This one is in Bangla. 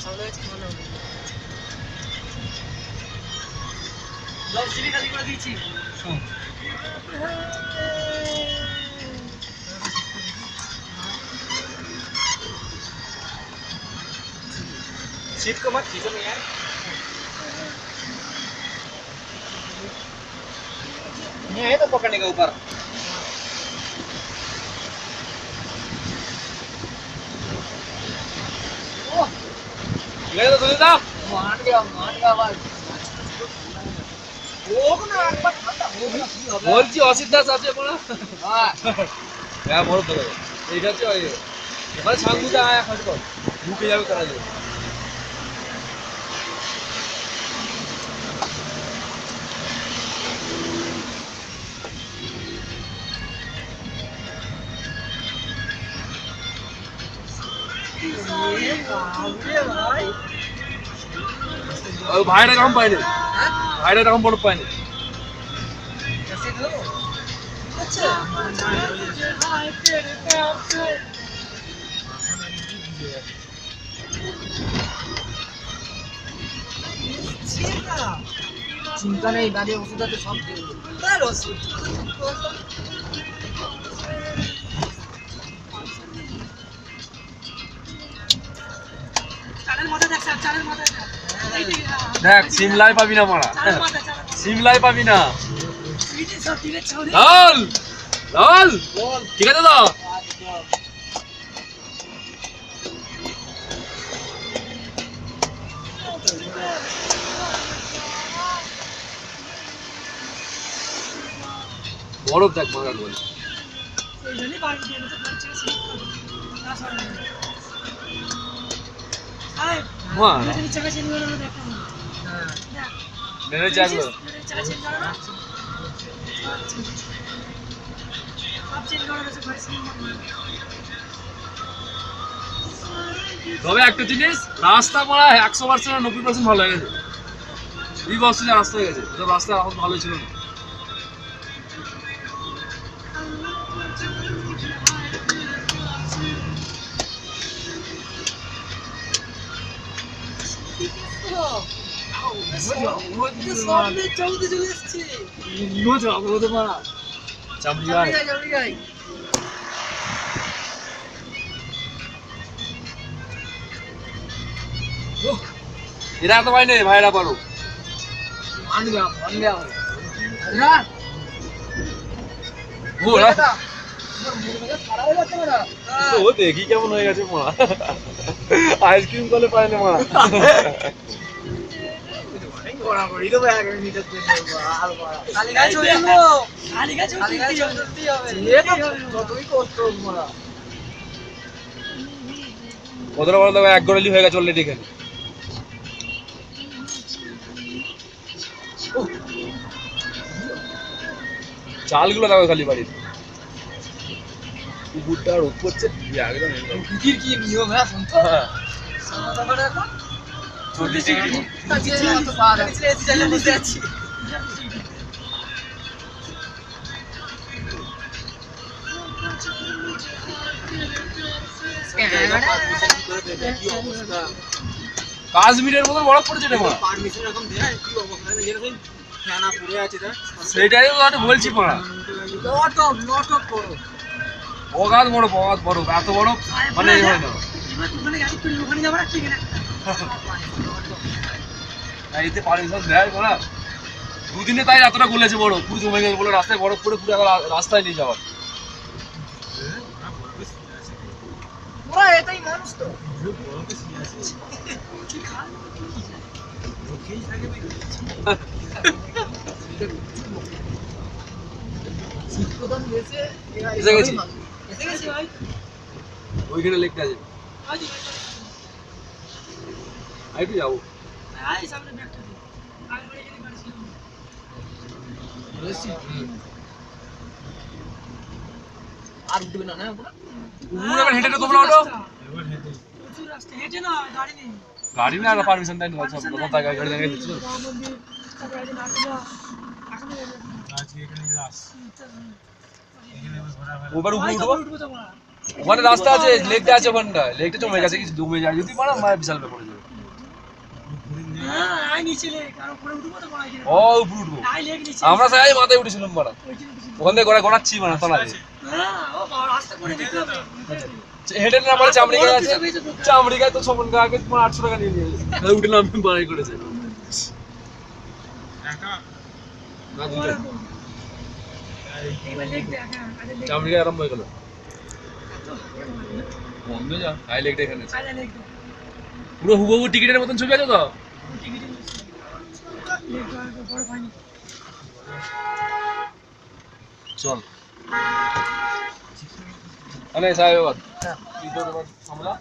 সামনে আছে ভালো দশ জিবি খালি করে দিয়েছি सीट को मत खींचो नहीं यार ये है तो पकड़ने के ऊपर ले तो सुन दा मान गया आवाज वो ना একবার ঠান্ডা ও কি হবে বলছি অসিত দাস আছে বড় হ্যাঁ হ্যাঁ বড় তো এইটা হচ্ছে ওই এবারে ছাঙ্গুটা আয়া খাটকো ঢুকে যাবে তারা যাবে ভাইরা কম পাইনি ভাইরা কম বড় পাইনি আচ্ছা চিন্তা নেই বাড়ি ওষুধ আছে সব দিয়ে তার ওষুধ দেখ সিমলাই পাবি না মারা সিমলাই পাবি না লাল লাল ঠিক আছে দাদা বরফ দেখ মারা বল মেরে জাগলো তবে একটা জিনিস রাস্তা পড়া 100% 90% ভালো হয়ে গেছে এই বছরে রাস্তা হয়ে গেছে রাস্তা এখন ভালো ছিল না এরা তো ভাই নেই ভাইরা পারো ও দেখি কেমন হয়ে গেছে মা আইসক্রিম কলে পায় না মা কতটা বড় এক গড়ালি হয়ে গেছে অলরেডি এখানে চালগুলো দেখো খালি বাড়িতে কুকুরটা রোদ করছে একদম কুকির কি নিয়ম হ্যাঁ শুনছো এখন 40 ডিগ্রি তো পার আছে এই বসে আছি কাশ্মীরের মতো বরফ পড়েছে রে মারা পারমিশন এরকম দেয় কি অবস্থা না যেরকম ফ্যানা পড়ে আছে রে সেটাই তো বলছি মারা লট অফ বড় বগাত বড় এত বড় মানে এই হয় না এবার ওখানে গাড়ি করে ওখানে যাবার ঠিক না এইতে পারমিশন দেয় মারা দুদিনে তাই এতটা গলেছে বড় পুরো জমে গেছে বলে রাস্তায় বরফ পড়ে পুরো রাস্তায় নিয়ে যাওয়ার ওরা এটাই মানুষ তো বরফে শুয়ে আছে কি খান ওকেই থাকে ভাই শীতপ্রধান দেশে এসে গেছি ভাই ওইখানে লিখতে আছে আইতে যাও আই সামনে ব্যাগটা দে আগে বলে এখানে গাড়ি ছিল বলেছি আর উঠবে না না পুরো এবার হেঁটে তোমরা ওঠো এবার হেঁটে প্রচুর রাস্তা হেঁটে না গাড়ি না আর পারমিশন দেন সব প্রথম টাকা গাড়ি দেখে দিচ্ছ আজকে এখানে রাস এখানে ঘোরা ফেরা ওবার উপরে উঠবো তোমরা ওখানে রাস্তা আছে, লেকটা আছে ওখানটা, লেকটা জমে গেছে, কিছু ডুবে যায় যদি মারা মায়ের বিশাল ব্যাপার হয়ে যাবে। ও উপরে উঠবো আমরা, সাই মাথায় উঠেছিলাম মারা, ওখান থেকে গড়াচ্ছি মারা তলা দিয়ে। হেঁটে না পারে চামড়ি গায়ে আছে, চামড়ি গায়ে তো 56 টাকা আগে তোমার 800 টাকা নিয়ে নিয়েছে, উঠলাম বাড়াই করেছে চামড়ি গায়ে আরম্ভ হয়ে গেল বন্ধ যা হাই লেকটা এখানে পুরো হুবহু টিকিটের মতন ছবি আছে তো। চল আরে সাহেব আমরা